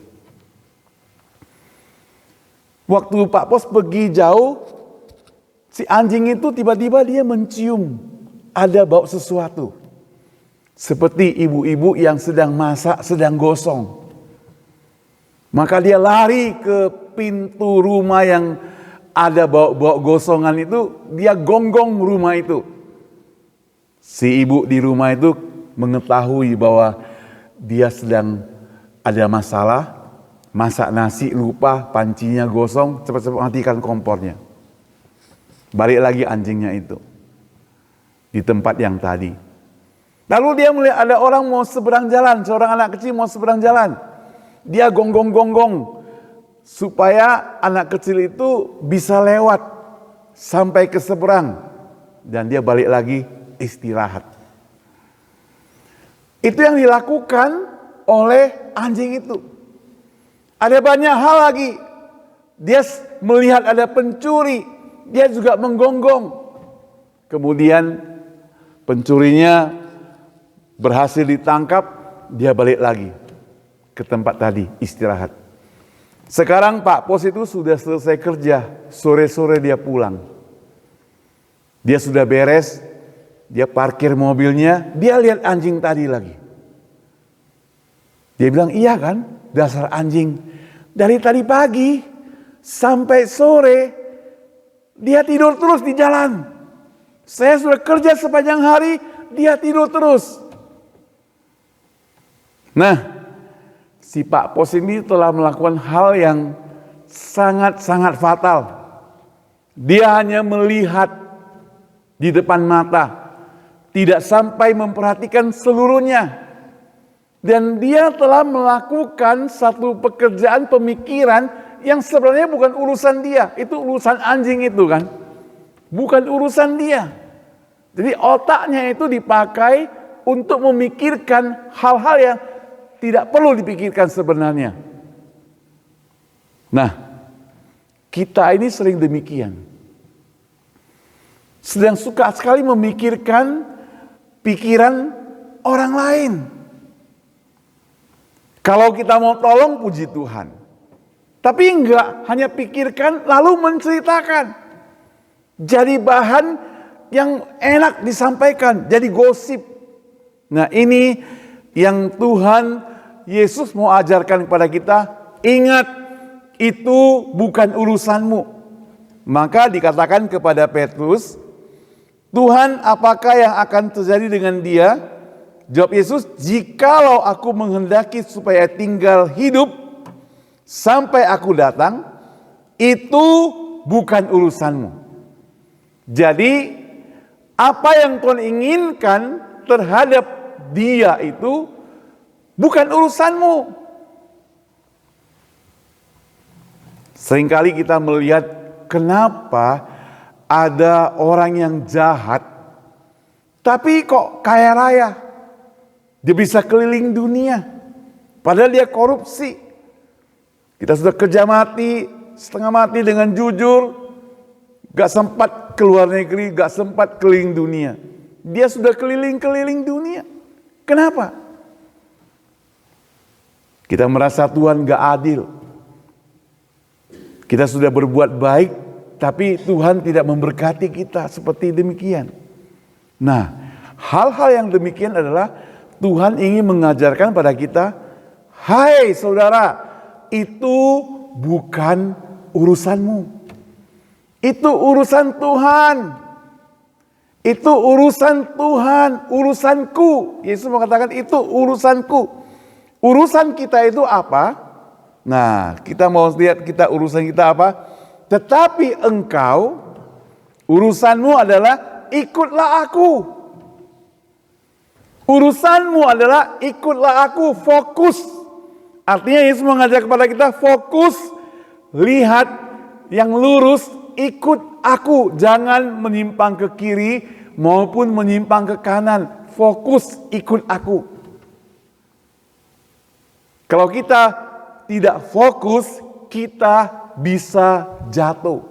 Waktu Pak Pos pergi jauh, si anjing itu tiba-tiba dia mencium ada bau sesuatu. Seperti ibu-ibu yang sedang masak, sedang gosong. Maka dia lari ke pintu rumah yang ada bau gosongan itu, dia gonggong rumah itu. Si ibu di rumah itu mengetahui bahwa dia sedang ada masalah, masak nasi lupa, pancinya gosong, cepat-cepat matikan kompornya. Balik lagi anjingnya itu di tempat yang tadi. Lalu dia melihat ada orang mau seberang jalan, seorang anak kecil mau seberang jalan. Dia gonggong-gonggong supaya anak kecil itu bisa lewat sampai ke seberang. Dan dia balik lagi istirahat. Itu yang dilakukan oleh anjing itu. Ada banyak hal lagi. Dia melihat ada pencuri, dia juga menggonggong. Kemudian pencurinya berhasil ditangkap, dia balik lagi ke tempat tadi istirahat. Sekarang Pak Pos itu sudah selesai kerja, sore-sore dia pulang. Dia sudah beres, dia parkir mobilnya, dia lihat anjing tadi lagi. Dia bilang, iya kan, dasar anjing. Dari tadi pagi sampai sore, dia tidur terus di jalan. Saya sudah kerja sepanjang hari, dia tidur terus. Nah, si Pak Pos ini telah melakukan hal yang sangat-sangat fatal. Dia hanya melihat di depan mata, tidak sampai memperhatikan seluruhnya. Dan dia telah melakukan satu pekerjaan pemikiran yang sebenarnya bukan urusan dia. Itu urusan anjing itu kan. Bukan urusan dia. Jadi otaknya itu dipakai untuk memikirkan hal-hal yang tidak perlu dipikirkan sebenarnya. Nah, kita ini sering demikian. Sedang suka sekali memikirkan pikiran orang lain. Kalau kita mau tolong, puji Tuhan. Tapi enggak, hanya pikirkan lalu menceritakan. Jadi bahan yang enak disampaikan, jadi gosip. Nah ini yang Tuhan Yesus mau ajarkan kepada kita, ingat itu bukan urusanmu. Maka dikatakan kepada Petrus, Tuhan apakah yang akan terjadi dengan dia? Jawab Yesus, jikalau aku menghendaki supaya tinggal hidup sampai aku datang, itu bukan urusanmu. Jadi apa yang Tuhan inginkan terhadap dia itu bukan urusanmu. Seringkali kita melihat kenapa ada orang yang jahat tapi kok kaya raya. Dia bisa keliling dunia, padahal dia korupsi. Kita sudah kerja mati, setengah mati dengan jujur, gak sempat keluar negeri, gak sempat keliling dunia. Dia sudah keliling-keliling dunia. Kenapa? Kita merasa Tuhan gak adil. Kita sudah berbuat baik, tapi Tuhan tidak memberkati kita seperti demikian. Nah, hal-hal yang demikian adalah Tuhan ingin mengajarkan pada kita, hai saudara, itu bukan urusanmu. Itu urusan Tuhan. Itu urusan Tuhan, urusanku. Yesus mengatakan itu urusanku. Urusan kita itu apa? Nah, kita mau lihat urusan kita apa? Tetapi engkau, urusanmu adalah ikutlah aku. Urusanmu adalah ikutlah aku, fokus. Artinya Yesus mengajak kepada kita fokus, lihat yang lurus, ikut aku. Jangan menyimpang ke kiri maupun menyimpang ke kanan. Fokus, ikut aku. Kalau kita tidak fokus, kita bisa jatuh.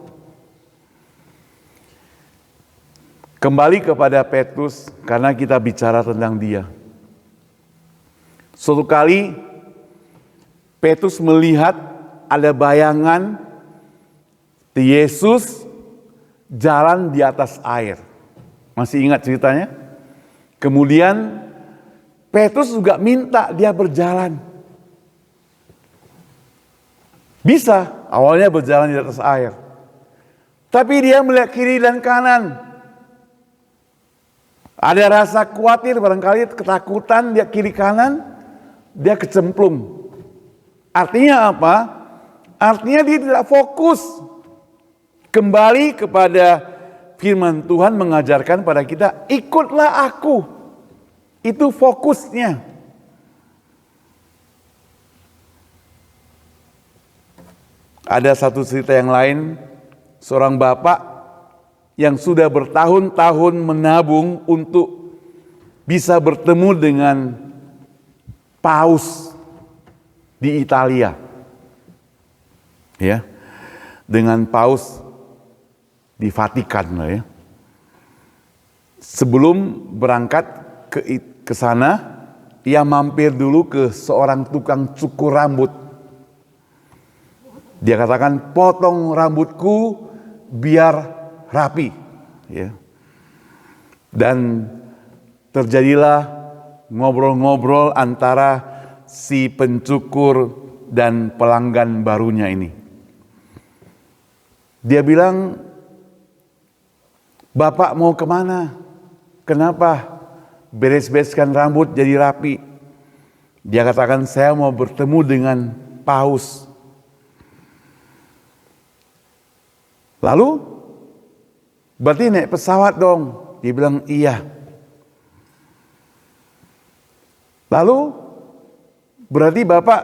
Kembali kepada Petrus, karena kita bicara tentang dia. Suatu kali, Petrus melihat ada bayangan Yesus jalan di atas air. Masih ingat ceritanya? Kemudian, Petrus juga minta dia berjalan. Bisa, awalnya berjalan di atas air. Tapi dia melihat kiri dan kanan. Ada rasa khawatir, barangkali ketakutan, dia kiri kanan, dia kecemplung. Artinya apa? Artinya dia tidak fokus. Kembali kepada firman Tuhan mengajarkan pada kita, ikutlah aku. Itu fokusnya. Ada satu cerita yang lain, seorang bapak yang sudah bertahun-tahun menabung untuk bisa bertemu dengan paus di Italia. Ya. Dengan paus di Vatikan ya. Sebelum berangkat ke sana, dia mampir dulu ke seorang tukang cukur rambut. Dia katakan, potong rambutku biar rapi. Ya. Dan terjadilah ngobrol-ngobrol antara si pencukur dan pelanggan barunya ini. Dia bilang, Bapak mau kemana? Kenapa beres-bereskan rambut jadi rapi? Dia katakan, saya mau bertemu dengan paus. Lalu, berarti naik pesawat dong. Dia bilang, iya. Lalu, berarti Bapak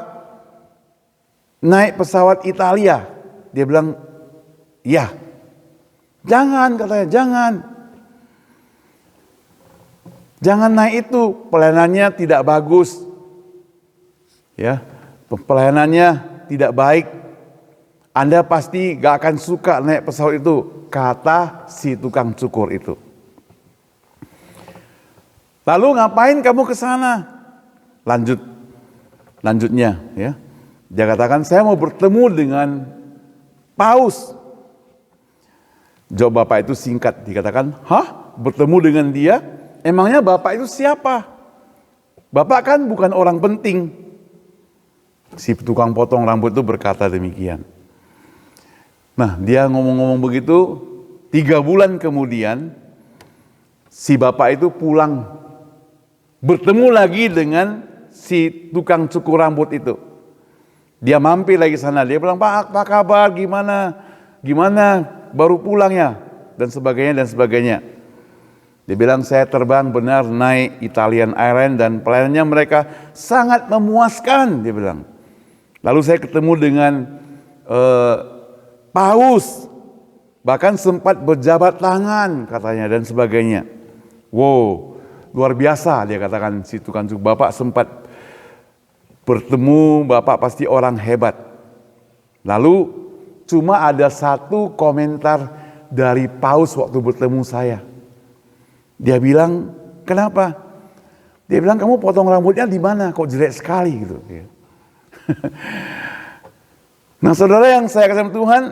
naik pesawat Italia. Dia bilang, iya. Jangan, katanya, jangan. Jangan naik itu, pelayanannya tidak bagus. Ya, pelayanannya tidak baik. Anda pasti gak akan suka naik pesawat itu, kata si tukang cukur itu. Lalu ngapain kamu ke sana? Lanjutnya, ya. Dia katakan, saya mau bertemu dengan paus. Jawab bapak itu singkat, dikatakan, hah? Bertemu dengan dia? Emangnya bapak itu siapa? Bapak kan bukan orang penting. Si tukang potong rambut itu berkata demikian. Nah, dia ngomong-ngomong begitu, 3 bulan kemudian, si bapak itu pulang, bertemu lagi dengan si tukang cukur rambut itu. Dia mampir lagi sana, dia bilang, Pak, apa kabar, gimana, baru pulang ya, dan sebagainya. Dia bilang, saya terbang benar naik Italian Airlines dan pelayanannya mereka sangat memuaskan, dia bilang. Lalu saya ketemu dengan paus, bahkan sempat berjabat tangan katanya dan sebagainya. Wow, luar biasa dia katakan si tukang cukur. Bapak sempat bertemu, Bapak pasti orang hebat. Lalu cuma ada satu komentar dari paus waktu bertemu saya. Dia bilang, kenapa? Dia bilang, kamu potong rambutnya di mana? Kok jelek sekali gitu. Nah saudara yang saya kasih Tuhan,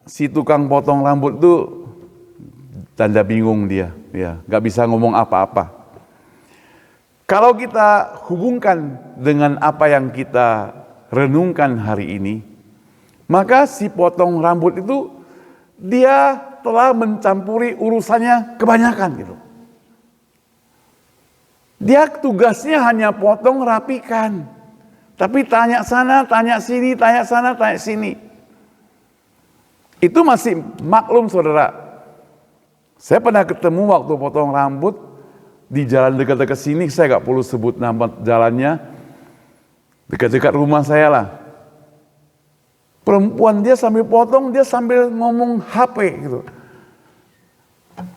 si tukang potong rambut itu tanda bingung dia, ya, nggak bisa ngomong apa-apa. Kalau kita hubungkan dengan apa yang kita renungkan hari ini, maka si potong rambut itu dia telah mencampuri urusannya kebanyakan gitu. Dia tugasnya hanya potong rapikan, tapi tanya sana, tanya sini, tanya sana, tanya sini. Itu masih maklum saudara. Saya pernah ketemu waktu potong rambut di jalan dekat-dekat sini, saya nggak perlu sebut nama jalannya, dekat-dekat rumah saya lah. Perempuan dia sambil potong, dia sambil ngomong HP gitu.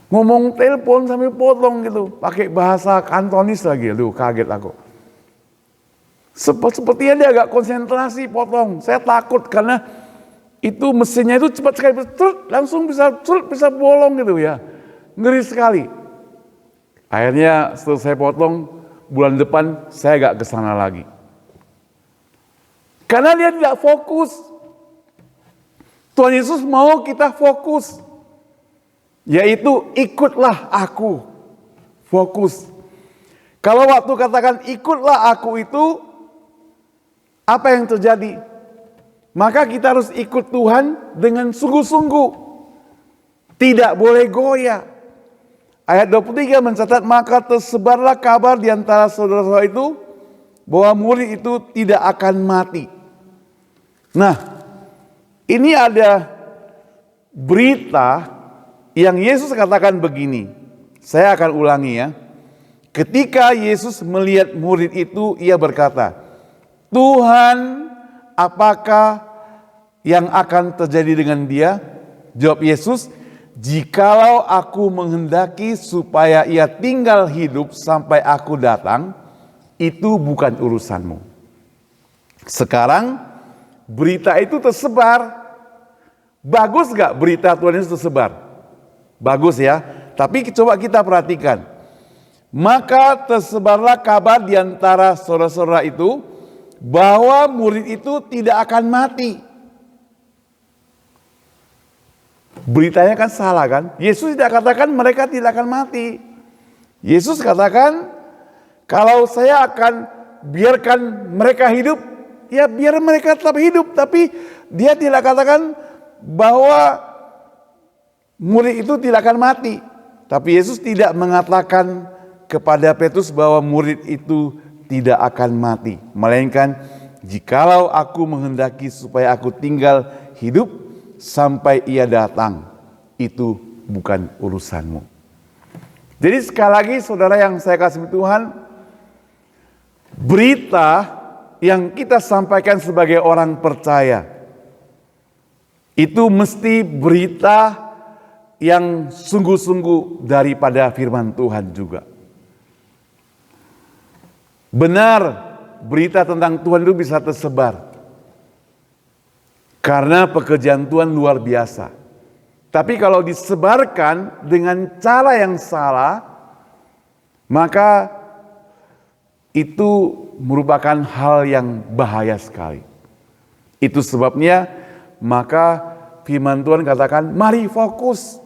Ngomong telepon sambil potong gitu, pakai bahasa Kantonis lagi, aduh kaget aku. Sepertinya dia agak konsentrasi potong, saya takut karena itu mesinnya itu cepat sekali, langsung bisa bolong gitu ya. Ngeri sekali. Akhirnya setelah saya potong, bulan depan saya gak kesana lagi. Karena dia tidak fokus. Tuhan Yesus mau kita fokus. Yaitu ikutlah aku. Fokus. Kalau waktu katakan ikutlah aku itu, apa yang terjadi? Maka kita harus ikut Tuhan dengan sungguh-sungguh. Tidak boleh goyah. Ayat 23 mencatat, maka tersebarlah kabar di antara saudara-saudara itu bahwa murid itu tidak akan mati. Nah, ini ada berita yang Yesus katakan begini. Saya akan ulangi ya. Ketika Yesus melihat murid itu, ia berkata, Tuhan, apakah yang akan terjadi dengan dia? Jawab Yesus, jikalau aku menghendaki supaya ia tinggal hidup sampai aku datang, itu bukan urusanmu. Sekarang berita itu tersebar. Bagus gak berita Tuhan itu tersebar? Bagus ya. Tapi coba kita perhatikan. Maka tersebarlah kabar di antara saudara-saudara itu bahwa murid itu tidak akan mati. Beritanya kan salah kan? Yesus tidak katakan mereka tidak akan mati. Yesus katakan, kalau saya akan biarkan mereka hidup, ya biar mereka tetap hidup. Tapi dia tidak katakan bahwa murid itu tidak akan mati. Tapi Yesus tidak mengatakan kepada Petrus bahwa murid itu tidak akan mati. Melainkan, jikalau aku menghendaki supaya aku tinggal hidup sampai ia datang, itu bukan urusanmu. Jadi sekali lagi saudara yang saya kasih Tuhan, berita yang kita sampaikan sebagai orang percaya, itu mesti berita yang sungguh-sungguh daripada firman Tuhan juga. Benar, berita tentang Tuhan itu bisa tersebar. Karena pekerjaan Tuhan luar biasa. Tapi kalau disebarkan dengan cara yang salah, maka itu merupakan hal yang bahaya sekali. Itu sebabnya maka firman Tuhan katakan, mari fokus.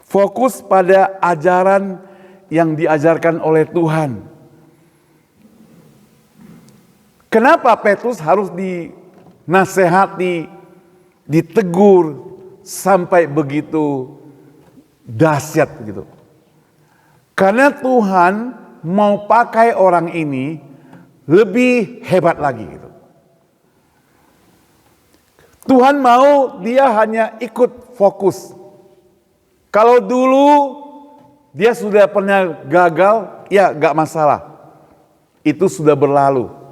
Fokus pada ajaran yang diajarkan oleh Tuhan. Kenapa Petrus harus dinasehati, ditegur sampai begitu dahsyat gitu? Karena Tuhan mau pakai orang ini lebih hebat lagi gitu. Tuhan mau dia hanya ikut fokus. Kalau dulu dia sudah pernah gagal, ya gak masalah. Itu sudah berlalu.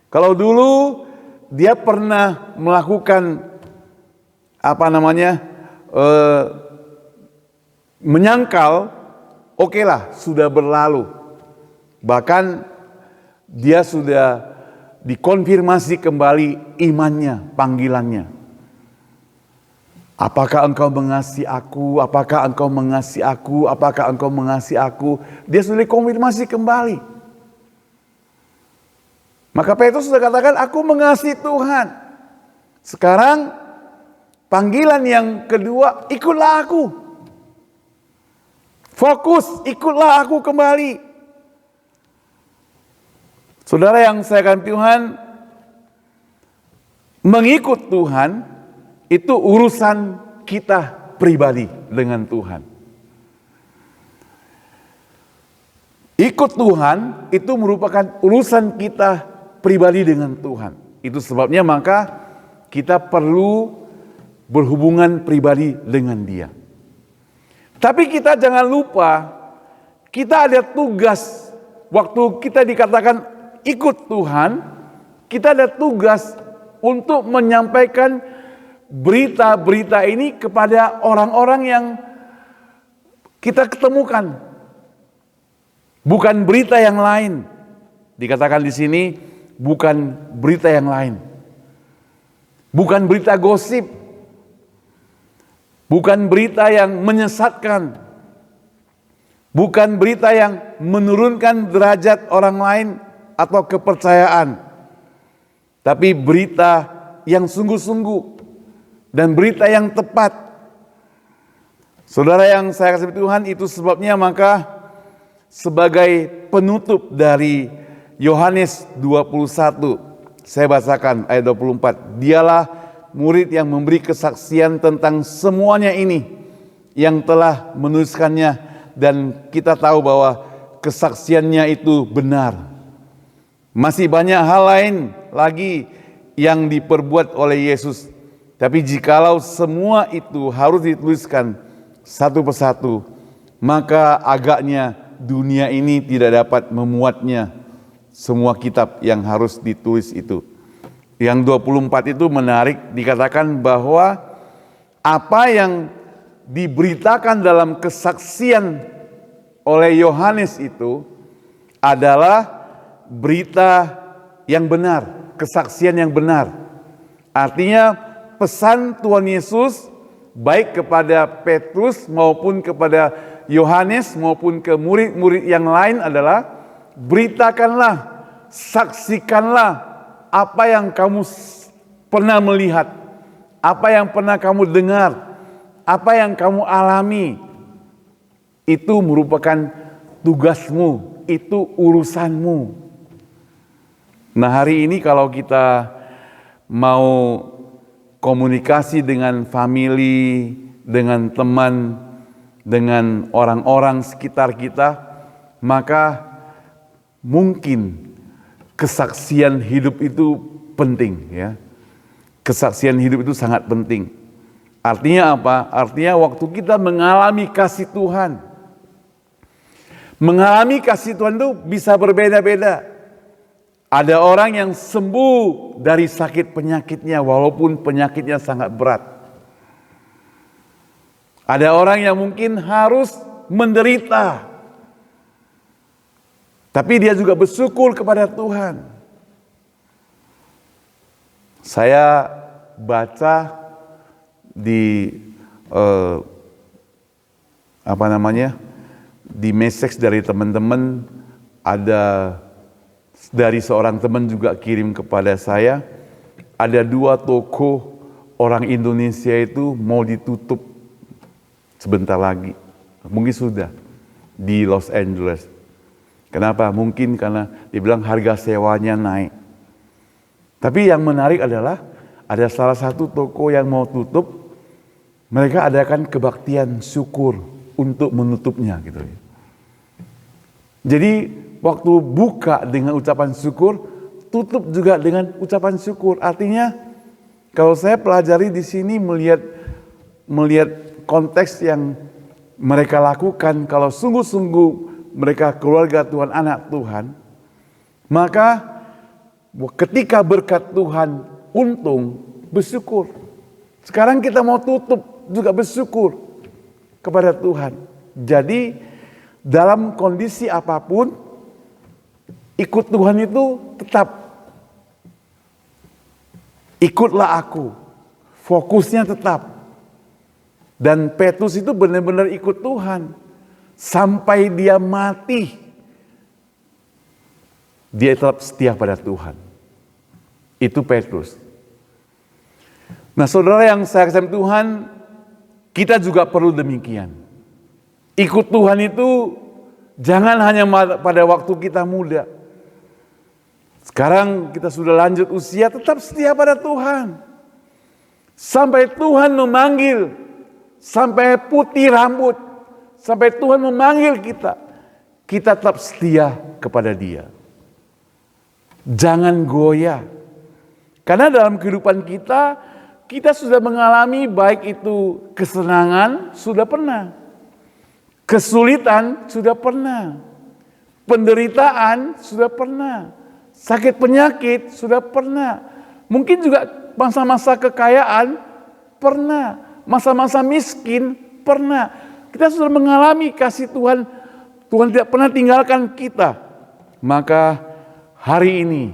Kalau dulu dia pernah melakukan menyangkal, oke lah, sudah berlalu. Bahkan dia sudah dikonfirmasi kembali imannya, panggilannya. Apakah engkau mengasihi aku? Apakah engkau mengasihi aku? Apakah engkau mengasihi aku? Dia sudah dikonfirmasi kembali. Maka Petrus sudah katakan, aku mengasihi Tuhan. Sekarang panggilan yang kedua, ikutlah aku. Fokus, ikutlah aku kembali. Saudara yang saya kasihi Tuhan, mengikut Tuhan itu urusan kita pribadi dengan Tuhan. Ikut Tuhan itu merupakan urusan kita pribadi dengan Tuhan. Itu sebabnya maka kita perlu berhubungan pribadi dengan Dia. Tapi kita jangan lupa, kita ada tugas. Waktu kita dikatakan ikut Tuhan, kita ada tugas untuk menyampaikan berita-berita ini kepada orang-orang yang kita ketemukan. Bukan berita yang lain. Dikatakan di sini, bukan berita yang lain. Bukan berita gosip. Bukan berita yang menyesatkan. Bukan berita yang menurunkan derajat orang lain atau kepercayaan. Tapi berita yang sungguh-sungguh dan berita yang tepat. Saudara yang saya kasih Tuhan, itu sebabnya maka sebagai penutup dari Yohanes 21, saya bacakan ayat 24. Dialah murid yang memberi kesaksian tentang semuanya ini, yang telah menuliskannya, dan kita tahu bahwa kesaksiannya itu benar. Masih banyak hal lain lagi yang diperbuat oleh Yesus. Tapi jikalau semua itu harus dituliskan satu persatu, maka agaknya dunia ini tidak dapat memuatnya semua kitab yang harus ditulis itu. Yang 24 itu menarik, dikatakan bahwa apa yang diberitakan dalam kesaksian oleh Yohanes itu adalah berita yang benar, kesaksian yang benar. Artinya pesan Tuhan Yesus baik kepada Petrus maupun kepada Yohanes maupun ke murid-murid yang lain adalah beritakanlah, saksikanlah apa yang kamu pernah melihat, apa yang pernah kamu dengar, apa yang kamu alami. Itu merupakan tugasmu, itu urusanmu. Nah, hari ini kalau kita mau komunikasi dengan family, dengan teman, dengan orang-orang sekitar kita, maka mungkin kesaksian hidup itu penting, ya. Kesaksian hidup itu sangat penting. Artinya apa? Artinya waktu kita mengalami kasih Tuhan. Mengalami kasih Tuhan itu bisa berbeda-beda. Ada orang yang sembuh dari sakit penyakitnya walaupun penyakitnya sangat berat. Ada orang yang mungkin harus menderita, tapi dia juga bersyukur kepada Tuhan. Saya baca di di message dari teman-teman, ada dari seorang teman juga kirim kepada saya, ada 2 toko orang Indonesia itu mau ditutup sebentar lagi, mungkin sudah di Los Angeles. Kenapa? Mungkin karena dibilang harga sewanya naik. Tapi yang menarik adalah ada salah satu toko yang mau tutup, mereka adakan kebaktian syukur untuk menutupnya gitu. Jadi waktu buka dengan ucapan syukur, tutup juga dengan ucapan syukur. Artinya kalau saya pelajari di sini melihat konteks yang mereka lakukan, kalau sungguh-sungguh mereka keluarga Tuhan, anak Tuhan, maka ketika berkat Tuhan untung, bersyukur. Sekarang kita mau tutup juga bersyukur kepada Tuhan. Jadi dalam kondisi apapun, ikut Tuhan itu tetap ikutlah aku, fokusnya tetap. Dan Petrus itu benar-benar ikut Tuhan sampai dia mati Dia tetap setia pada Tuhan. Itu Petrus. Nah, saudara yang saya kasih Tuhan, kita juga perlu demikian. Ikut Tuhan itu jangan hanya pada waktu kita muda. Sekarang kita sudah lanjut usia, tetap setia pada Tuhan. Sampai Tuhan memanggil, sampai putih rambut, sampai Tuhan memanggil kita, kita tetap setia kepada Dia. Jangan goyah. Karena dalam kehidupan kita, kita sudah mengalami baik itu kesenangan, sudah pernah. Kesulitan, sudah pernah. Penderitaan, sudah pernah. Sakit penyakit, sudah pernah. Mungkin juga masa-masa kekayaan, pernah. Masa-masa miskin, pernah. Kita sudah mengalami kasih Tuhan. Tuhan tidak pernah tinggalkan kita. Maka hari ini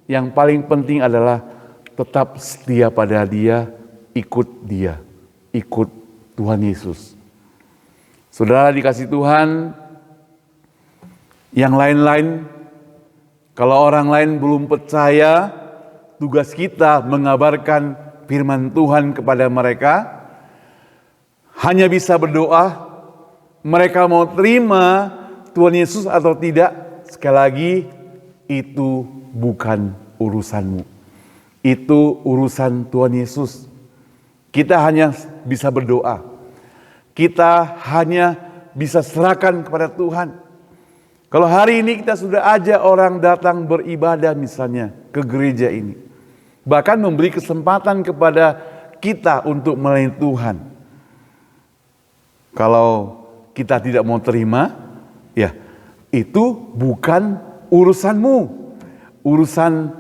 yang paling penting adalah tetap setia pada Dia, ikut Tuhan Yesus. Saudara dikasih Tuhan, yang lain-lain, kalau orang lain belum percaya, tugas kita mengabarkan firman Tuhan kepada mereka. Hanya bisa berdoa, mereka mau terima Tuhan Yesus atau tidak. Sekali lagi, itu bukan urusanmu. Itu urusan Tuhan Yesus. Kita hanya bisa berdoa. Kita hanya bisa serahkan kepada Tuhan. Kalau hari ini kita sudah ajak orang datang beribadah misalnya ke gereja ini. Bahkan memberi kesempatan kepada kita untuk melayani Tuhan. Kalau kita tidak mau terima, ya itu bukan urusanmu. Urusan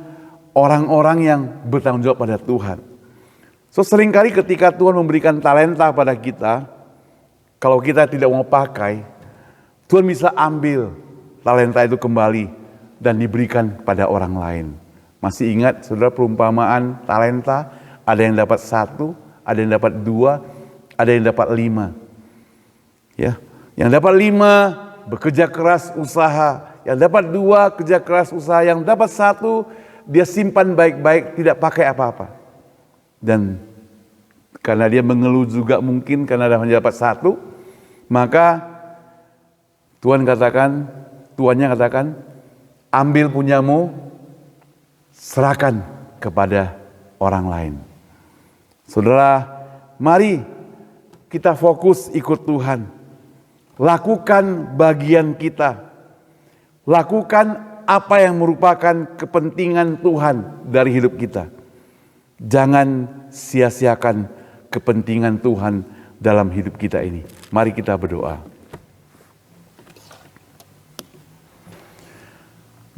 orang-orang yang bertanggung jawab pada Tuhan. So seringkali ketika Tuhan memberikan talenta pada kita, kalau kita tidak mau pakai, Tuhan bisa ambil talenta itu kembali dan diberikan pada orang lain. Masih ingat saudara perumpamaan talenta? Ada yang dapat 1, ada yang dapat 2, ada yang dapat 5. Ya, yang dapat 5 bekerja keras usaha, yang dapat 2 kerja keras usaha, yang dapat 1 dia simpan baik-baik, tidak pakai apa-apa. Dan karena dia mengeluh juga mungkin karena hanya dapat 1, maka Tuannya katakan, ambil punyamu, serahkan kepada orang lain. Saudara, mari kita fokus ikut Tuhan. Lakukan bagian kita. Lakukan apa yang merupakan kepentingan Tuhan dari hidup kita. Jangan sia-siakan kepentingan Tuhan dalam hidup kita ini. Mari kita berdoa.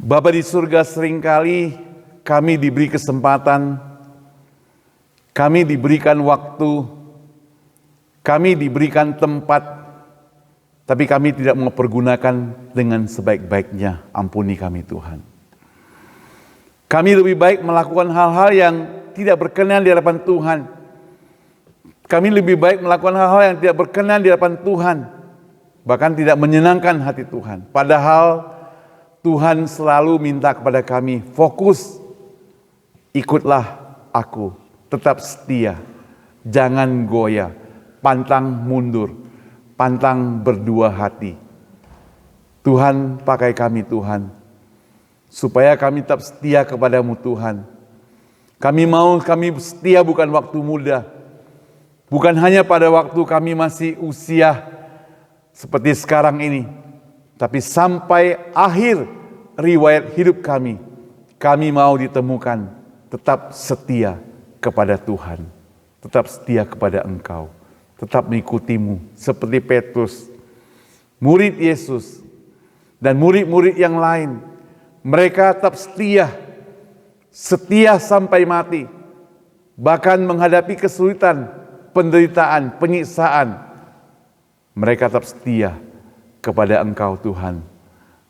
Bapa di surga, seringkali kami diberi kesempatan, kami diberikan waktu, kami diberikan tempat, tapi kami tidak mau pergunakan dengan sebaik-baiknya. Ampuni kami Tuhan. Kami lebih baik melakukan hal-hal yang tidak berkenan di hadapan Tuhan. Kami lebih baik melakukan hal-hal yang tidak berkenan di hadapan Tuhan, bahkan tidak menyenangkan hati Tuhan. Padahal Tuhan selalu minta kepada kami, fokus, ikutlah aku, tetap setia, jangan goyah, pantang mundur, pantang berdua hati. Tuhan pakai kami Tuhan, supaya kami tetap setia kepadamu Tuhan. Kami setia bukan waktu muda, bukan hanya pada waktu kami masih usia seperti sekarang ini, tapi sampai akhir riwayat hidup kami mau ditemukan tetap setia kepada Tuhan, tetap setia kepada Engkau, tetap mengikutimu seperti Petrus, murid Yesus, dan murid-murid yang lain. Mereka tetap setia sampai mati, bahkan menghadapi kesulitan, penderitaan, penyiksaan. Mereka tetap setia kepada Engkau Tuhan.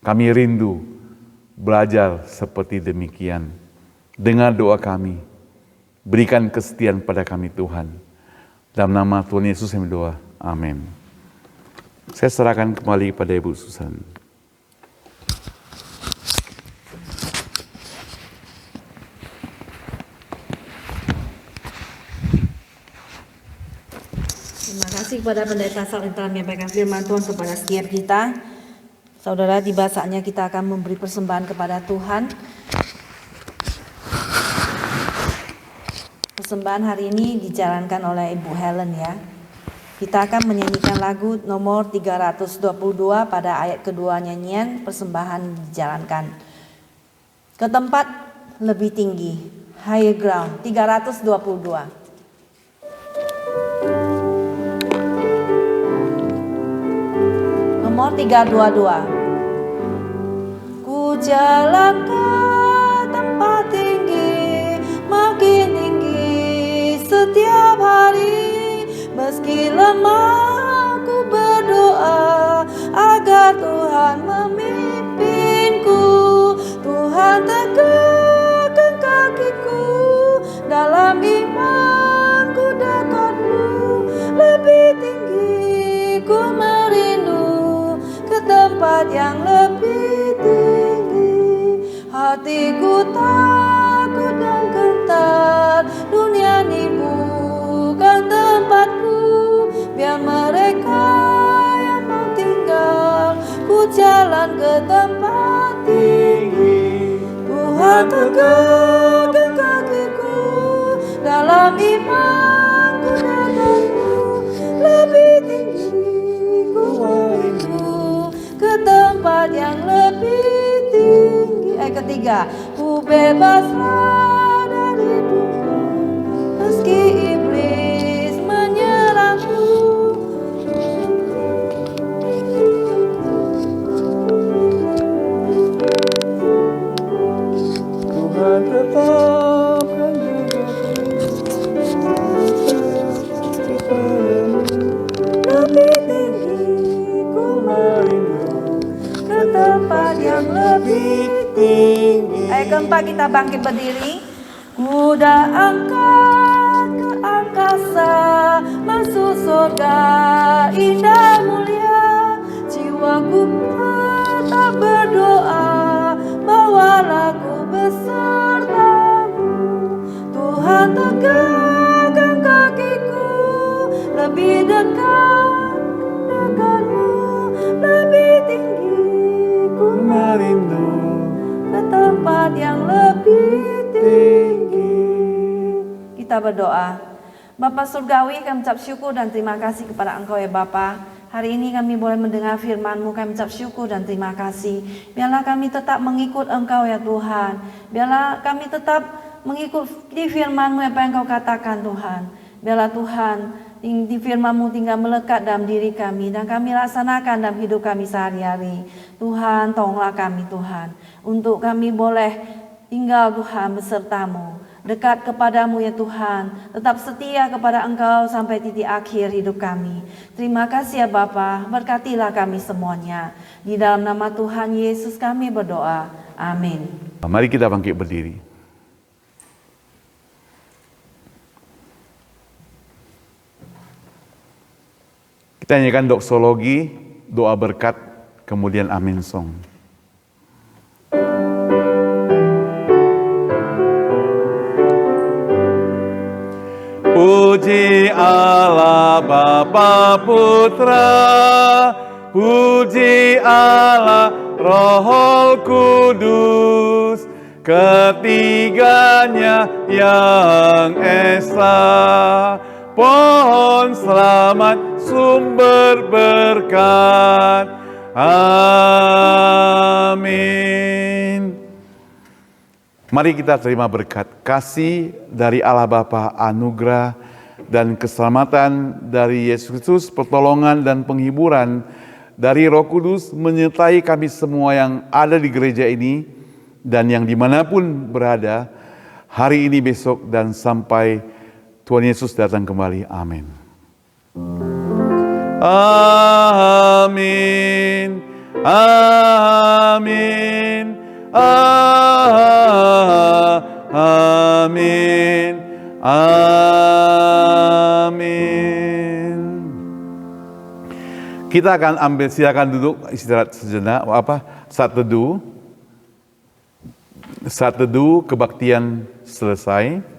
Kami rindu belajar seperti demikian. Dengar doa kami, berikan kesetiaan pada kami Tuhan. Dalam nama Tuhan Yesus kami berdoa, amin. Saya serahkan kembali kepada Ibu Susan. kepada Pendeta Sal yang telah menyampaikan firman Tuhan kepada setiap kita. Saudara, tiba saatnya kita akan memberi persembahan kepada Tuhan. Persembahan hari ini dijalankan oleh Ibu Helen ya. Kita akan menyanyikan lagu nomor 322 pada ayat kedua nyanyian persembahan dijalankan. Ke tempat lebih tinggi, higher ground, 322. Nomor 322. Ku jalan ke tempat tinggi, makin tinggi setiap hari, meski lemah ku berdoa agar Tuhan memimpinku. Tuhan tegakkan kakiku dalam imanku dekatmu, lebih tinggi ku merindu ke tempat yang lebih tinggi. Hatiku takut dan gentar, dunia ini bukan tempatku. Biar mereka yang mau tinggal, ku jalan ke tempat tinggi. Tuhan tegakkan kakiku dalam imanku denganmu, lebih tinggi ku merindu ke tempat yang lebih tinggi. Ayat ketiga, ku bebaslah dari dunia meski iblis menyerangku. Tuhan tetapkan Lebih tinggi ku merindu ke tempat yang lebih tinggi. Ayat keempat, kita bangkit berdiri. Kuda angkat ke angkasa, masuk surga indah mulia. Jiwaku tetap berdoa, bawalah ku besertamu. Tuhan tegakkan kakiku, lebih dekat denganmu, lebih tinggi ku merindu ke tempat yang lebih tinggi. Kita berdoa. Bapa Surgawi, kami ucap syukur dan terima kasih kepada Engkau ya Bapa. Hari ini kami boleh mendengar firman-Mu, kami ucap syukur dan terima kasih. Biarlah kami tetap mengikut Engkau ya Tuhan. Biarlah kami tetap mengikuti firman-Mu apa yang Engkau katakan Tuhan. Biarlah Tuhan di firman-Mu tinggal melekat dalam diri kami dan kami laksanakan dalam hidup kami sehari-hari. Tuhan, tolonglah kami Tuhan, untuk kami boleh tinggal Tuhan beserta-Mu, dekat kepadamu ya Tuhan, tetap setia kepada Engkau sampai titik akhir hidup kami. Terima kasih ya Bapa, berkatilah kami semuanya. Di dalam nama Tuhan Yesus kami berdoa. Amin. Mari kita bangkit berdiri. Kita nyanyikan doksologi, doa berkat, kemudian amin song. Puji Allah Bapa Putra, puji Allah Roh Kudus, ketiganya yang esa. Pohon selamat sumber berkat. Amin. Mari kita terima berkat kasih dari Allah Bapa, anugerah dan keselamatan dari Yesus Kristus, pertolongan dan penghiburan dari Roh Kudus menyertai kami semua yang ada di gereja ini dan yang dimanapun berada hari ini, besok, dan sampai Tuhan Yesus datang kembali. Amin. Amin. Amin. Amin. Amin. Kita akan ambil, silakan duduk, istirahat sejenak. Saat teduh kebaktian selesai.